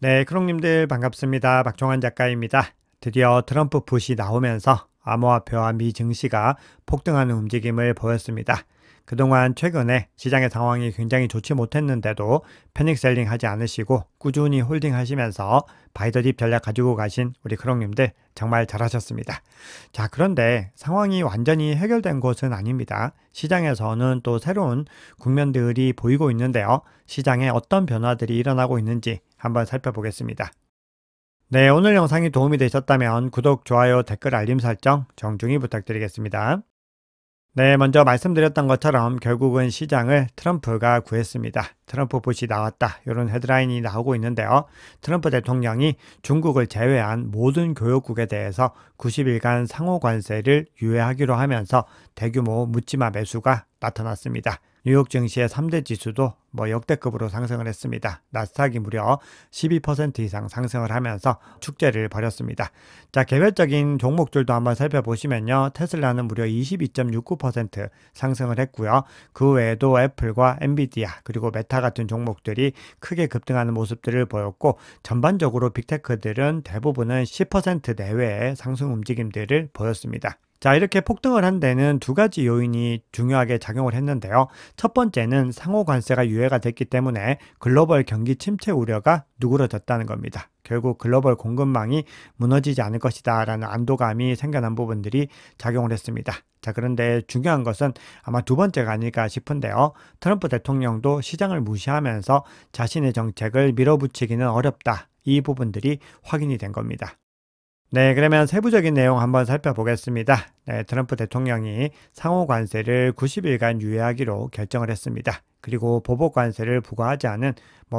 네, 크롱님들 반갑습니다. 박종환 작가입니다. 드디어 트럼프 풋이 나오면서 암호화폐와 미 증시가 폭등하는 움직임을 보였습니다. 그동안 최근에 시장의 상황이 굉장히 좋지 못했는데도 패닉셀링 하지 않으시고 꾸준히 홀딩 하시면서 바이더딥 전략 가지고 가신 우리 크롱님들 정말 잘하셨습니다. 자, 그런데 상황이 완전히 해결된 것은 아닙니다. 시장에서는 또 새로운 국면들이 보이고 있는데요. 시장에 어떤 변화들이 일어나고 있는지 한번 살펴보겠습니다. 네, 오늘 영상이 도움이 되셨다면 구독, 좋아요, 댓글, 알림 설정 정중히 부탁드리겠습니다. 네, 먼저 말씀드렸던 것처럼 결국은 시장을 트럼프가 구했습니다. 트럼프 풋이 나왔다. 이런 헤드라인이 나오고 있는데요. 트럼프 대통령이 중국을 제외한 모든 교역국에 대해서 90일간 상호 관세를 유예하기로 하면서 대규모 묻지마 매수가 나타났습니다. 뉴욕 증시의 3대 지수도 역대급으로 상승을 했습니다. 나스닥이 무려 12% 이상 상승을 하면서 축제를 벌였습니다. 자, 개별적인 종목들도 한번 살펴보시면요. 테슬라는 무려 22.69% 상승을 했고요. 그 외에도 애플과 엔비디아 그리고 메타 같은 종목들이 크게 급등하는 모습들을 보였고, 전반적으로 빅테크들은 대부분은 10% 내외의 상승 움직임들을 보였습니다. 자, 이렇게 폭등을 한 데는 두 가지 요인이 중요하게 작용을 했는데요. 첫 번째는 상호 관세가 유예가 됐기 때문에 글로벌 경기 침체 우려가 누그러졌다는 겁니다. 결국 글로벌 공급망이 무너지지 않을 것이다 라는 안도감이 생겨난 부분들이 작용을 했습니다. 자, 그런데 중요한 것은 아마 두 번째가 아닐까 싶은데요. 트럼프 대통령도 시장을 무시하면서 자신의 정책을 밀어붙이기는 어렵다. 이 부분들이 확인이 된 겁니다. 네, 그러면 세부적인 내용 한번 살펴보겠습니다. 네, 트럼프 대통령이 상호 관세를 90일간 유예하기로 결정을 했습니다. 그리고 보복 관세를 부과하지 않은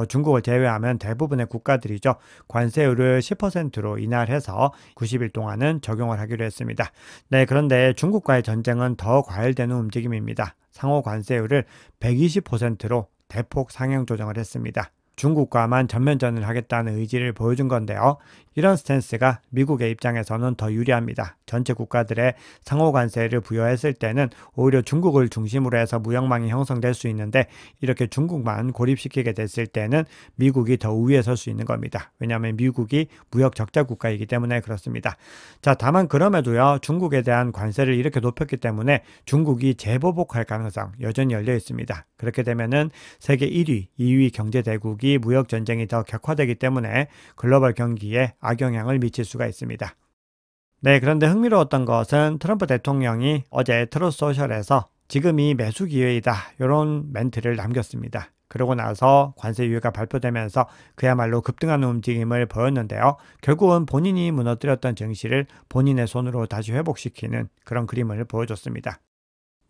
중국을 제외하면 대부분의 국가들이죠. 관세율을 10%로 인하해서 90일 동안은 적용을 하기로 했습니다. 네, 그런데 중국과의 전쟁은 더 과열되는 움직임입니다. 상호 관세율을 120%로 대폭 상향 조정을 했습니다. 중국과만 전면전을 하겠다는 의지를 보여준 건데요. 이런 스탠스가 미국의 입장에서는 더 유리합니다. 전체 국가들의 상호 관세를 부여했을 때는 오히려 중국을 중심으로 해서 무역망이 형성될 수 있는데, 이렇게 중국만 고립시키게 됐을 때는 미국이 더 우위에 설 수 있는 겁니다. 왜냐하면 미국이 무역 적자 국가이기 때문에 그렇습니다. 자, 다만 그럼에도요, 중국에 대한 관세를 이렇게 높였기 때문에 중국이 재보복할 가능성 여전히 열려 있습니다. 그렇게 되면은 세계 1위, 2위 경제대국이 무역 전쟁이 더 격화되기 때문에 글로벌 경기에 악영향을 미칠 수가 있습니다. 네, 그런데 흥미로웠던 것은 트럼프 대통령이 어제 트루스 소셜에서 지금이 매수 기회이다 이런 멘트를 남겼습니다. 그러고 나서 관세 유예가 발표되면서 그야말로 급등하는 움직임을 보였는데요. 결국은 본인이 무너뜨렸던 증시를 본인의 손으로 다시 회복시키는 그런 그림을 보여줬습니다.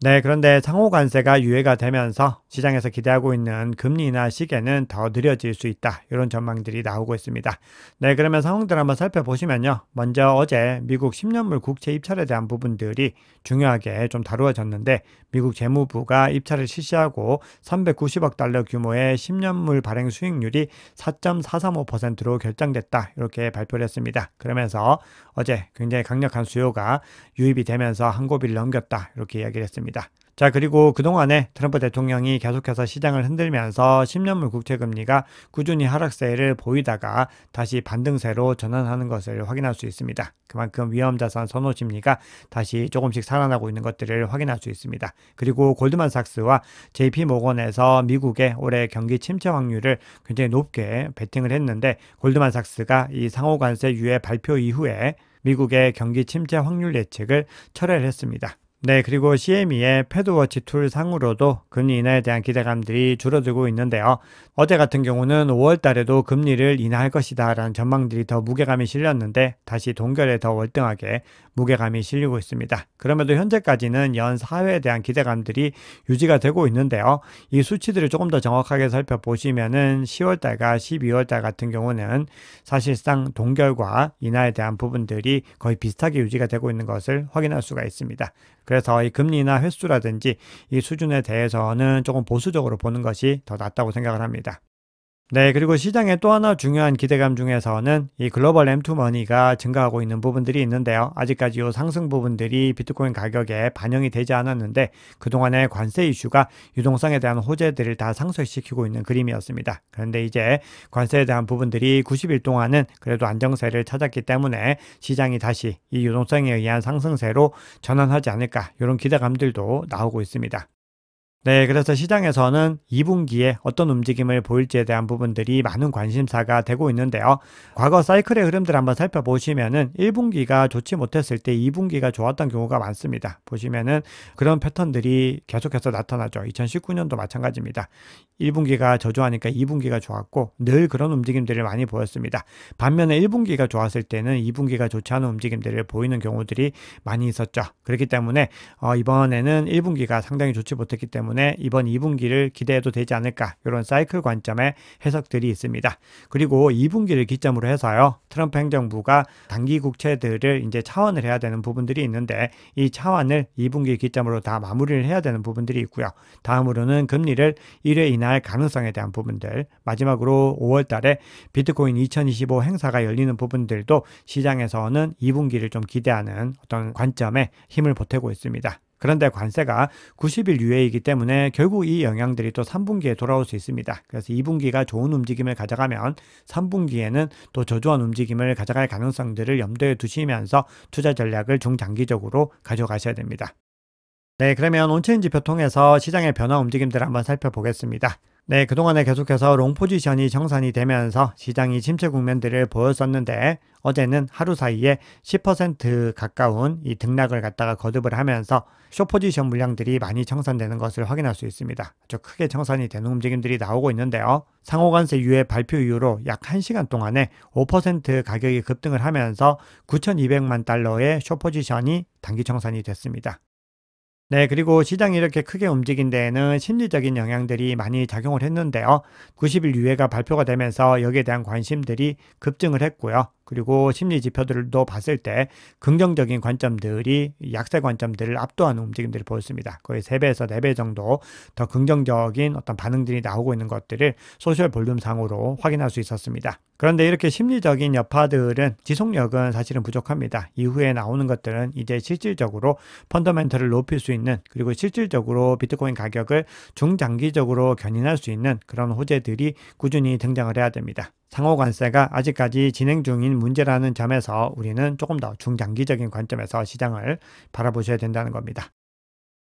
네, 그런데 상호 관세가 유예가 되면서 시장에서 기대하고 있는 금리 인하 시기는 더 느려질 수 있다. 이런 전망들이 나오고 있습니다. 네, 그러면 상황들 한번 살펴보시면요. 먼저 어제 미국 10년물 국채 입찰에 대한 부분들이 중요하게 좀 다루어졌는데, 미국 재무부가 입찰을 실시하고 390억 달러 규모의 10년물 발행 수익률이 4.435%로 결정됐다. 이렇게 발표를 했습니다. 그러면서 어제 굉장히 강력한 수요가 유입이 되면서 한 고비를 넘겼다. 이렇게 이야기를 했습니다. 자, 그리고 그동안에 트럼프 대통령이 계속해서 시장을 흔들면서 10년물 국채금리가 꾸준히 하락세를 보이다가 다시 반등세로 전환하는 것을 확인할 수 있습니다. 그만큼 위험자산 선호 심리가 다시 조금씩 살아나고 있는 것들을 확인할 수 있습니다. 그리고 골드만삭스와 JP모건에서 미국의 올해 경기 침체 확률을 굉장히 높게 베팅을 했는데, 골드만삭스가 이 상호관세 유예 발표 이후에 미국의 경기 침체 확률 예측을 철회를 했습니다. 네, 그리고 CME의 패드워치 툴 상으로도 금리 인하에 대한 기대감들이 줄어들고 있는데요. 어제 같은 경우는 5월 달에도 금리를 인하할 것이다 라는 전망들이 더 무게감이 실렸는데, 다시 동결에 더 월등하게 무게감이 실리고 있습니다. 그럼에도 현재까지는 연 4회에 대한 기대감들이 유지가 되고 있는데요. 이 수치들을 조금 더 정확하게 살펴보시면은 10월 달과 12월 달 같은 경우는 사실상 동결과 인하에 대한 부분들이 거의 비슷하게 유지가 되고 있는 것을 확인할 수가 있습니다. 그래서 이 금리 인하 횟수라든지 이 수준에 대해서는 조금 보수적으로 보는 것이 더 낫다고 생각을 합니다. 네, 그리고 시장의 또 하나 중요한 기대감 중에서는 이 글로벌 M2 머니가 증가하고 있는 부분들이 있는데요. 아직까지 이 상승 부분들이 비트코인 가격에 반영이 되지 않았는데 그동안의 관세 이슈가 유동성에 대한 호재들을 다 상쇄시키고 있는 그림이었습니다. 그런데 이제 관세에 대한 부분들이 90일 동안은 그래도 안정세를 찾았기 때문에 시장이 다시 이 유동성에 의한 상승세로 전환하지 않을까 이런 기대감들도 나오고 있습니다. 네, 그래서 시장에서는 2분기에 어떤 움직임을 보일지에 대한 부분들이 많은 관심사가 되고 있는데요. 과거 사이클의 흐름들 한번 살펴보시면은 1분기가 좋지 못했을 때 2분기가 좋았던 경우가 많습니다. 보시면은 그런 패턴들이 계속해서 나타나죠. 2019년도 마찬가지입니다. 1분기가 저조하니까 2분기가 좋았고 늘 그런 움직임들을 많이 보였습니다. 반면에 1분기가 좋았을 때는 2분기가 좋지 않은 움직임들을 보이는 경우들이 많이 있었죠. 그렇기 때문에 이번에는 1분기가 상당히 좋지 못했기 때문에 이번 2분기를 기대해도 되지 않을까 이런 사이클 관점의 해석들이 있습니다. 그리고 2분기를 기점으로 해서요. 트럼프 행정부가 단기 국채들을 이제 차환을 해야 되는 부분들이 있는데 이 차환을 2분기 기점으로 다 마무리를 해야 되는 부분들이 있고요. 다음으로는 금리를 1회 인하할 가능성에 대한 부분들, 마지막으로 5월 달에 비트코인 2025 행사가 열리는 부분들도 시장에서는 2분기를 좀 기대하는 어떤 관점에 힘을 보태고 있습니다. 그런데 관세가 90일 유예이기 때문에 결국 이 영향들이 또 3분기에 돌아올 수 있습니다. 그래서 2분기가 좋은 움직임을 가져가면 3분기에는 또 저조한 움직임을 가져갈 가능성들을 염두에 두시면서 투자 전략을 중장기적으로 가져가셔야 됩니다. 네, 그러면 온체인 지표 통해서 시장의 변화 움직임들을 한번 살펴보겠습니다. 네, 그동안에 계속해서 롱 포지션이 정산이 되면서 시장이 침체 국면들을 보였었는데 어제는 하루 사이에 10% 가까운 이 등락을 갖다가 거듭을 하면서 숏 포지션 물량들이 많이 청산되는 것을 확인할 수 있습니다. 아주 크게 청산이 되는 움직임들이 나오고 있는데요. 상호관세 유예 발표 이후로 약 1시간 동안에 5% 가격이 급등을 하면서 9,200만 달러의 숏 포지션이 단기 청산이 됐습니다. 네, 그리고 시장이 이렇게 크게 움직인 데에는 심리적인 영향들이 많이 작용을 했는데요. 90일 유예가 발표가 되면서 여기에 대한 관심들이 급증을 했고요. 그리고 심리 지표들도 봤을 때 긍정적인 관점들이 약세 관점들을 압도하는 움직임들을 보였습니다. 거의 3배에서 4배 정도 더 긍정적인 어떤 반응들이 나오고 있는 것들을 소셜 볼륨상으로 확인할 수 있었습니다. 그런데 이렇게 심리적인 여파들은 지속력은 사실은 부족합니다. 이후에 나오는 것들은 이제 실질적으로 펀더멘털을 높일 수 있는 그리고 실질적으로 비트코인 가격을 중장기적으로 견인할 수 있는 그런 호재들이 꾸준히 등장을 해야 됩니다. 상호관세가 아직까지 진행 중인 문제라는 점에서 우리는 조금 더 중장기적인 관점에서 시장을 바라보셔야 된다는 겁니다.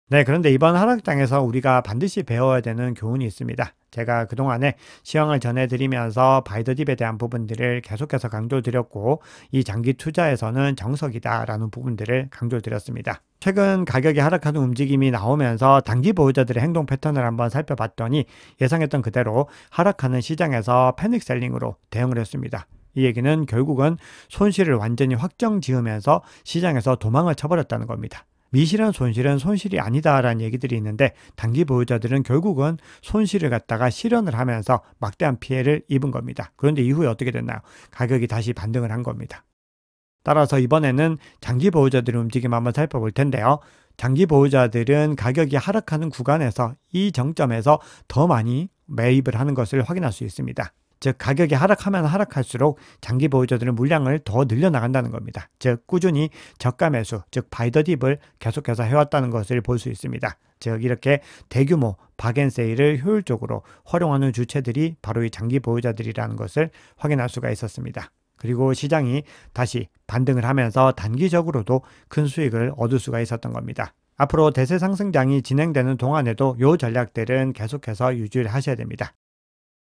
네, 그런데 이번 하락장에서 우리가 반드시 배워야 되는 교훈이 있습니다. 제가 그동안에 시황을 전해드리면서 바이더딥에 대한 부분들을 계속해서 강조드렸고 이 장기 투자에서는 정석이다라는 부분들을 강조드렸습니다. 최근 가격이 하락하는 움직임이 나오면서 단기 보유자들의 행동 패턴을 한번 살펴봤더니 예상했던 그대로 하락하는 시장에서 패닉 셀링으로 대응을 했습니다. 이 얘기는 결국은 손실을 완전히 확정 지으면서 시장에서 도망을 쳐버렸다는 겁니다. 미실한 손실은 손실이 아니다라는 얘기들이 있는데 단기 보유자들은 결국은 손실을 갖다가 실현을 하면서 막대한 피해를 입은 겁니다. 그런데 이후에 어떻게 됐나요? 가격이 다시 반등을 한 겁니다. 따라서 이번에는 장기 보유자들의 움직임 한번 살펴볼 텐데요. 장기 보유자들은 가격이 하락하는 구간에서 이 정점에서 더 많이 매입을 하는 것을 확인할 수 있습니다. 즉 가격이 하락하면 하락할수록 장기 보유자들은 물량을 더 늘려나간다는 겁니다. 즉 꾸준히 저가 매수, 즉 바이더딥을 계속해서 해왔다는 것을 볼 수 있습니다. 즉 이렇게 대규모 박앤세일을 효율적으로 활용하는 주체들이 바로 이 장기 보유자들이라는 것을 확인할 수가 있었습니다. 그리고 시장이 다시 반등을 하면서 단기적으로도 큰 수익을 얻을 수가 있었던 겁니다. 앞으로 대세 상승장이 진행되는 동안에도 이 전략들은 계속해서 유지를 하셔야 됩니다.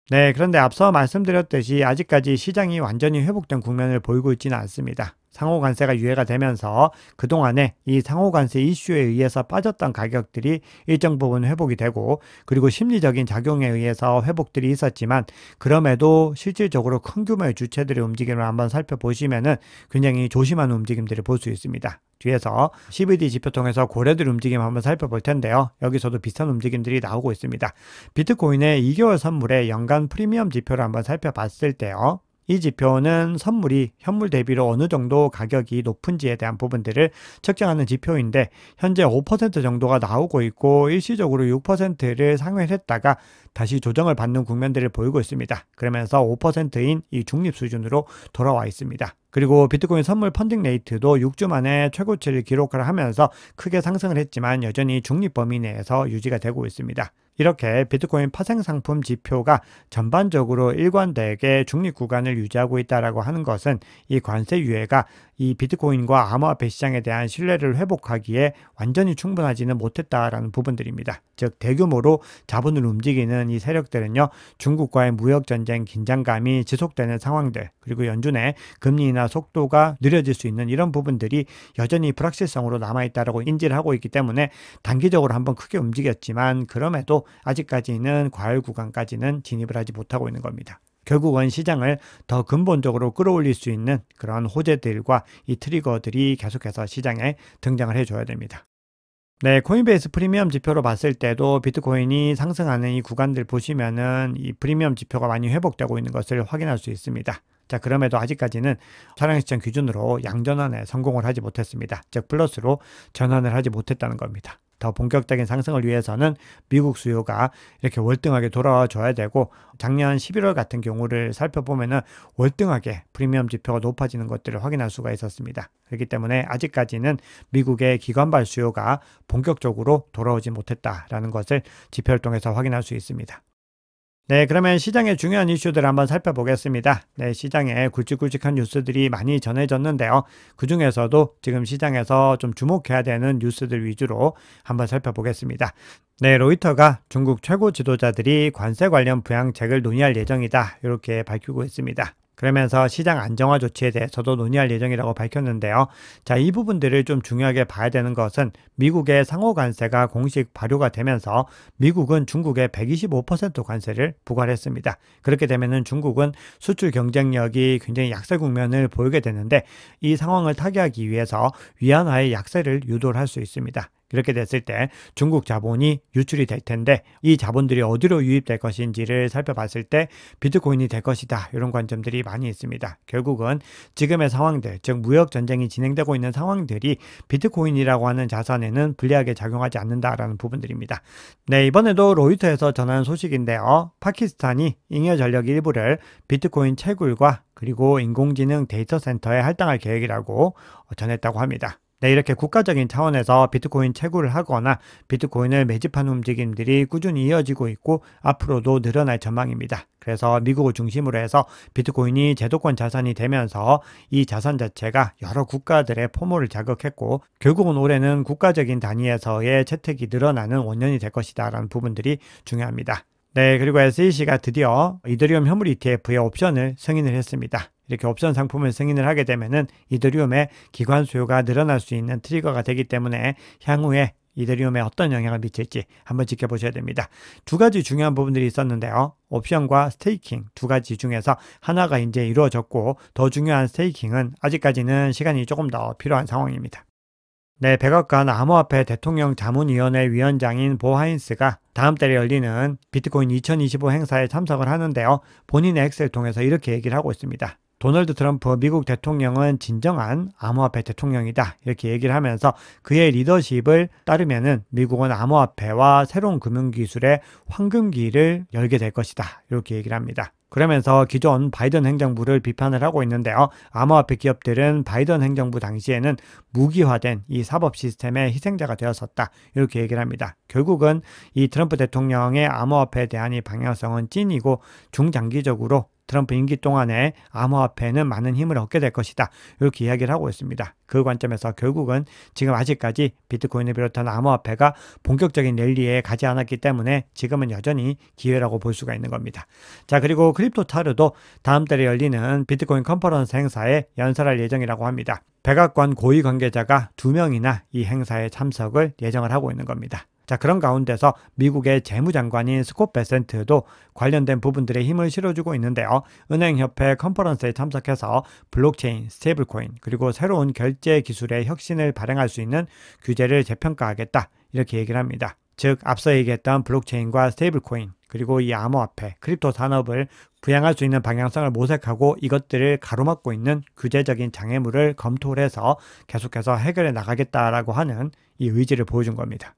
네, 그런데 앞서 말씀드렸듯이 아직까지 시장이 완전히 회복된 국면을 보이고 있지는 않습니다. 상호관세가 유예가 되면서 그동안에 이 상호관세 이슈에 의해서 빠졌던 가격들이 일정 부분 회복이 되고 그리고 심리적인 작용에 의해서 회복들이 있었지만 그럼에도 실질적으로 큰 규모의 주체들의 움직임을 한번 살펴보시면은 굉장히 조심하는 움직임들을 볼 수 있습니다. 뒤에서 CVD 지표 통해서 고래들 움직임 한번 살펴볼 텐데요. 여기서도 비슷한 움직임들이 나오고 있습니다. 비트코인의 2개월 선물의 연간 프리미엄 지표를 한번 살펴봤을 때요. 이 지표는 선물이 현물 대비로 어느 정도 가격이 높은지에 대한 부분들을 측정하는 지표인데 현재 5% 정도가 나오고 있고 일시적으로 6%를 상회했다가 다시 조정을 받는 국면들을 보이고 있습니다. 그러면서 5%인 이 중립 수준으로 돌아와 있습니다. 그리고 비트코인 선물 펀딩 레이트도 6주 만에 최고치를 기록을 하면서 크게 상승을 했지만 여전히 중립 범위 내에서 유지가 되고 있습니다. 이렇게 비트코인 파생 상품 지표가 전반적으로 일관되게 중립 구간을 유지하고 있다고 하는 것은 이 관세 유예가 이 비트코인과 암호화폐 시장에 대한 신뢰를 회복하기에 완전히 충분하지는 못했다라는 부분들입니다. 즉 대규모로 자본을 움직이는 이 세력들은요, 중국과의 무역전쟁 긴장감이 지속되는 상황들, 그리고 연준의 금리 인하 속도가 느려질 수 있는 이런 부분들이 여전히 불확실성으로 남아있다고 인지를 하고 있기 때문에 단기적으로 한번 크게 움직였지만 그럼에도 아직까지는 과열 구간까지는 진입을 하지 못하고 있는 겁니다. 결국은 시장을 더 근본적으로 끌어올릴 수 있는 그런 호재들과 이 트리거들이 계속해서 시장에 등장을 해줘야 됩니다. 네, 코인베이스 프리미엄 지표로 봤을 때도 비트코인이 상승하는 이 구간들 보시면은 이 프리미엄 지표가 많이 회복되고 있는 것을 확인할 수 있습니다. 자, 그럼에도 아직까지는 차량 시점 기준으로 양전환에 성공을 하지 못했습니다. 즉 플러스로 전환을 하지 못했다는 겁니다. 더 본격적인 상승을 위해서는 미국 수요가 이렇게 월등하게 돌아와 줘야 되고, 작년 11월 같은 경우를 살펴보면은 월등하게 프리미엄 지표가 높아지는 것들을 확인할 수가 있었습니다. 그렇기 때문에 아직까지는 미국의 기관발 수요가 본격적으로 돌아오지 못했다라는 것을 지표를 통해서 확인할 수 있습니다. 네, 그러면 시장의 중요한 이슈들을 한번 살펴보겠습니다. 네, 시장에 굵직굵직한 뉴스들이 많이 전해졌는데요. 그 중에서도 지금 시장에서 좀 주목해야 되는 뉴스들 위주로 한번 살펴보겠습니다. 네, 로이터가 중국 최고 지도자들이 관세 관련 부양책을 논의할 예정이다, 이렇게 밝히고 있습니다. 그러면서 시장 안정화 조치에 대해서도 논의할 예정이라고 밝혔는데요. 자, 이 부분들을 좀 중요하게 봐야 되는 것은 미국의 상호 관세가 공식 발효가 되면서 미국은 중국에 125% 관세를 부과했습니다. 그렇게 되면은 중국은 수출 경쟁력이 굉장히 약세 국면을 보이게 되는데 이 상황을 타개하기 위해서 위안화의 약세를 유도를 할 수 있습니다. 이렇게 됐을 때 중국 자본이 유출이 될 텐데 이 자본들이 어디로 유입될 것인지를 살펴봤을 때 비트코인이 될 것이다, 이런 관점들이 많이 있습니다. 결국은 지금의 상황들, 즉 무역 전쟁이 진행되고 있는 상황들이 비트코인이라고 하는 자산에는 불리하게 작용하지 않는다라는 부분들입니다. 네, 이번에도 로이터에서 전한 소식인데요. 파키스탄이 잉여 전력 일부를 비트코인 채굴과 그리고 인공지능 데이터 센터에 할당할 계획이라고 전했다고 합니다. 네, 이렇게 국가적인 차원에서 비트코인 채굴을 하거나 비트코인을 매집하는 움직임들이 꾸준히 이어지고 있고 앞으로도 늘어날 전망입니다. 그래서 미국을 중심으로 해서 비트코인이 제도권 자산이 되면서 이 자산 자체가 여러 국가들의 포모를 자극했고 결국은 올해는 국가적인 단위에서의 채택이 늘어나는 원년이 될 것이다 라는 부분들이 중요합니다. 네, 그리고 SEC가 드디어 이더리움 현물 ETF의 옵션을 승인을 했습니다. 이렇게 옵션 상품을 승인을 하게 되면은 이더리움의 기관 수요가 늘어날 수 있는 트리거가 되기 때문에 향후에 이더리움에 어떤 영향을 미칠지 한번 지켜보셔야 됩니다. 두 가지 중요한 부분들이 있었는데요. 옵션과 스테이킹 두 가지 중에서 하나가 이제 이루어졌고 더 중요한 스테이킹은 아직까지는 시간이 조금 더 필요한 상황입니다. 네, 백악관 암호화폐 대통령 자문위원회 위원장인 보 하인스가 다음 달에 열리는 비트코인 2025 행사에 참석을 하는데요. 본인의 엑셀을 통해서 이렇게 얘기를 하고 있습니다. 도널드 트럼프 미국 대통령은 진정한 암호화폐 대통령이다, 이렇게 얘기를 하면서 그의 리더십을 따르면은 미국은 암호화폐와 새로운 금융기술의 황금기를 열게 될 것이다, 이렇게 얘기를 합니다. 그러면서 기존 바이든 행정부를 비판을 하고 있는데요. 암호화폐 기업들은 바이든 행정부 당시에는 무기화된 이 사법 시스템의 희생자가 되었었다, 이렇게 얘기를 합니다. 결국은 이 트럼프 대통령의 암호화폐에 대한 이 방향성은 찐이고 중장기적으로 트럼프 임기 동안에 암호화폐는 많은 힘을 얻게 될 것이다, 이렇게 이야기를 하고 있습니다. 그 관점에서 결국은 지금 아직까지 비트코인을 비롯한 암호화폐가 본격적인 랠리에 가지 않았기 때문에 지금은 여전히 기회라고 볼 수가 있는 겁니다. 자, 그리고 크립토타르도 다음 달에 열리는 비트코인 컨퍼런스 행사에 연설할 예정이라고 합니다. 백악관 고위 관계자가 2명이나 이 행사에 참석을 예정을 하고 있는 겁니다. 자, 그런 가운데서 미국의 재무장관인 스콧 베센트도 관련된 부분들에 힘을 실어주고 있는데요. 은행협회 컨퍼런스에 참석해서 블록체인, 스테이블코인, 그리고 새로운 결제 기술의 혁신을 발행할 수 있는 규제를 재평가하겠다, 이렇게 얘기를 합니다. 즉 앞서 얘기했던 블록체인과 스테이블코인 그리고 이 암호화폐, 크립토 산업을 부양할 수 있는 방향성을 모색하고 이것들을 가로막고 있는 규제적인 장애물을 검토를 해서 계속해서 해결해 나가겠다라고 하는 이 의지를 보여준 겁니다.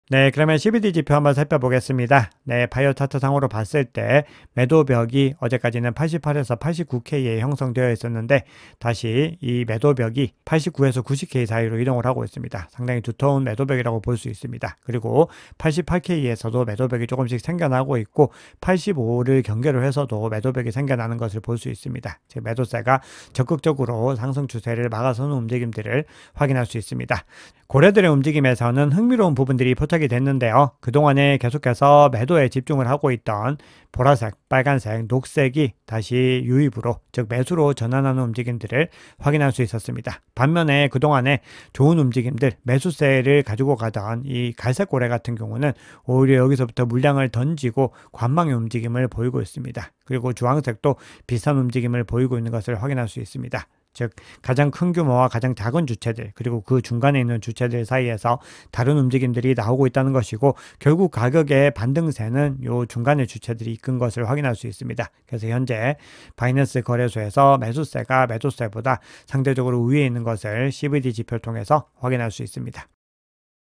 네, 그러면 CBD 지표 한번 살펴보겠습니다. 네, 바이오 차트 상으로 봤을 때 매도벽이 어제까지는 88에서 89K에 형성되어 있었는데 다시 이 매도벽이 89에서 90K 사이로 이동을 하고 있습니다. 상당히 두터운 매도벽이라고 볼 수 있습니다. 그리고 88K에서도 매도벽이 조금씩 생겨나고 있고 85를 경계로 해서도 매도벽이 생겨나는 것을 볼 수 있습니다. 즉 매도세가 적극적으로 상승 추세를 막아서는 움직임들을 확인할 수 있습니다. 고래들의 움직임에서는 흥미로운 부분들이 포착이 됐는데요. 그동안에 계속해서 매도에 집중을 하고 있던 보라색, 빨간색, 녹색이 다시 유입으로, 즉 매수로 전환하는 움직임들을 확인할 수 있었습니다. 반면에 그동안에 좋은 움직임들, 매수세를 가지고 가던 이 갈색 고래 같은 경우는 오히려 여기서부터 물량을 던지고 관망의 움직임을 보이고 있습니다. 그리고 주황색도 비슷한 움직임을 보이고 있는 것을 확인할 수 있습니다. 즉 가장 큰 규모와 가장 작은 주체들 그리고 그 중간에 있는 주체들 사이에서 다른 움직임들이 나오고 있다는 것이고 결국 가격의 반등세는 요 중간의 주체들이 이끈 것을 확인할 수 있습니다. 그래서 현재 바이낸스 거래소에서 매수세가 매도세보다 상대적으로 위에 있는 것을 CVD 지표를 통해서 확인할 수 있습니다.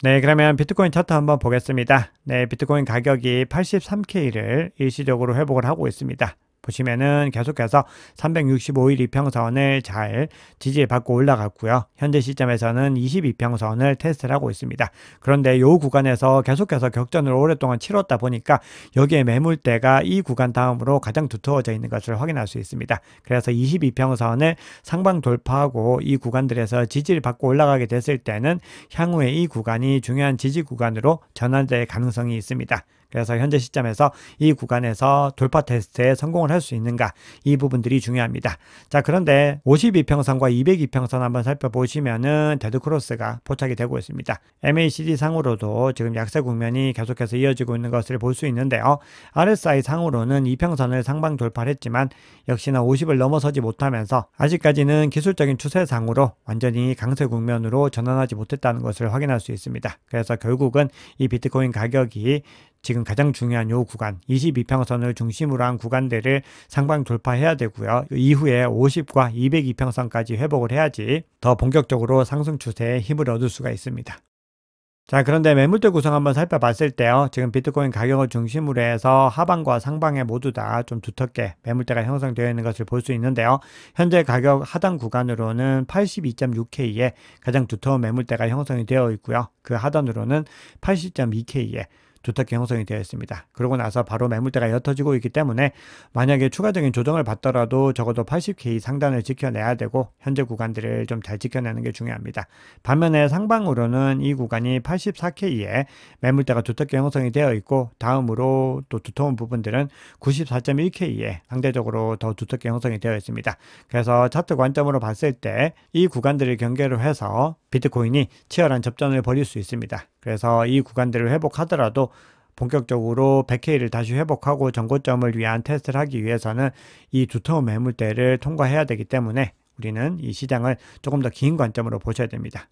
네, 그러면 비트코인 차트 한번 보겠습니다. 네, 비트코인 가격이 83K를 일시적으로 회복을 하고 있습니다. 보시면은 계속해서 365일 이평선을 잘 지지받고 올라갔고요. 현재 시점에서는 22평선을 테스트를 하고 있습니다. 그런데 이 구간에서 계속해서 격전을 오랫동안 치렀다 보니까 여기에 매물대가 이 구간 다음으로 가장 두터워져 있는 것을 확인할 수 있습니다. 그래서 22평선을 상방 돌파하고 이 구간들에서 지지를 받고 올라가게 됐을 때는 향후에 이 구간이 중요한 지지 구간으로 전환될 가능성이 있습니다. 그래서 현재 시점에서 이 구간에서 돌파 테스트에 성공을 할 수 있는가 이 부분들이 중요합니다. 자, 그런데 52평선과 202평선 한번 살펴보시면은 데드크로스가 포착이 되고 있습니다. MACD 상으로도 지금 약세 국면이 계속해서 이어지고 있는 것을 볼 수 있는데요. RSI 상으로는 이평선을 상방 돌파를 했지만 역시나 50을 넘어서지 못하면서 아직까지는 기술적인 추세상으로 완전히 강세 국면으로 전환하지 못했다는 것을 확인할 수 있습니다. 그래서 결국은 이 비트코인 가격이 지금 가장 중요한 요 구간 22평선을 중심으로 한 구간들을 상방 돌파해야 되고요. 이후에 50과 202평선까지 회복을 해야지 더 본격적으로 상승 추세에 힘을 얻을 수가 있습니다. 자, 그런데 매물대 구성 한번 살펴봤을 때요. 지금 비트코인 가격을 중심으로 해서 하방과 상방에 모두 다 좀 두텁게 매물대가 형성되어 있는 것을 볼 수 있는데요. 현재 가격 하단 구간으로는 82.6K에 가장 두터운 매물대가 형성이 되어 있고요. 그 하단으로는 80.2K에 두텁게 형성이 되어 있습니다. 그러고 나서 바로 매물대가 옅어지고 있기 때문에 만약에 추가적인 조정을 받더라도 적어도 80K 상단을 지켜내야 되고 현재 구간들을 좀 잘 지켜내는 게 중요합니다. 반면에 상방으로는 이 구간이 84K에 매물대가 두텁게 형성이 되어 있고 다음으로 또 두터운 부분들은 94.1K에 상대적으로 더 두텁게 형성이 되어 있습니다. 그래서 차트 관점으로 봤을 때 이 구간들을 경계로 해서 비트코인이 치열한 접전을 벌일 수 있습니다. 그래서 이 구간들을 회복하더라도 본격적으로 100K를 다시 회복하고 전고점을 위한 테스트를 하기 위해서는 이 두터운 매물대를 통과해야 되기 때문에 우리는 이 시장을 조금 더 긴 관점으로 보셔야 됩니다.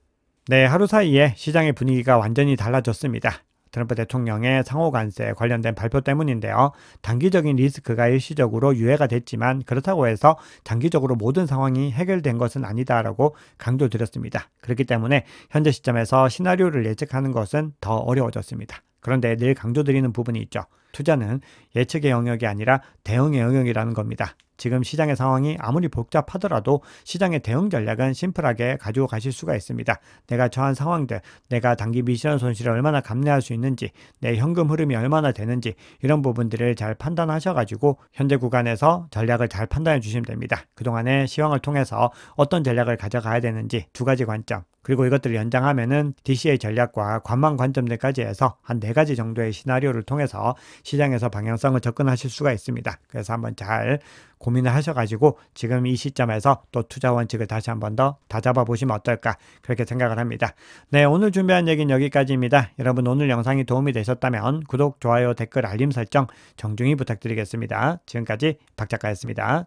네, 하루 사이에 시장의 분위기가 완전히 달라졌습니다. 트럼프 대통령의 상호관세 관련된 발표 때문인데요. 단기적인 리스크가 일시적으로 유예가 됐지만 그렇다고 해서 장기적으로 모든 상황이 해결된 것은 아니다라고 강조드렸습니다. 그렇기 때문에 현재 시점에서 시나리오를 예측하는 것은 더 어려워졌습니다. 그런데 늘 강조드리는 부분이 있죠. 투자는 예측의 영역이 아니라 대응의 영역이라는 겁니다. 지금 시장의 상황이 아무리 복잡하더라도 시장의 대응 전략은 심플하게 가지고 가실 수가 있습니다. 내가 처한 상황들, 내가 단기 미션 손실을 얼마나 감내할 수 있는지, 내 현금 흐름이 얼마나 되는지 이런 부분들을 잘 판단하셔가지고 현재 구간에서 전략을 잘 판단해 주시면 됩니다. 그동안의 시황을 통해서 어떤 전략을 가져가야 되는지 두 가지 관점, 그리고 이것들을 연장하면은 DCA 전략과 관망 관점들까지 해서 한 4가지 정도의 시나리오를 통해서 시장에서 방향성을 접근하실 수가 있습니다. 그래서 한번 잘 고민을 하셔가지고 지금 이 시점에서 또 투자 원칙을 다시 한번 더 다잡아 보시면 어떨까 그렇게 생각을 합니다. 네, 오늘 준비한 얘기는 여기까지입니다. 여러분 오늘 영상이 도움이 되셨다면 구독, 좋아요, 댓글, 알림 설정 정중히 부탁드리겠습니다. 지금까지 박 작가였습니다.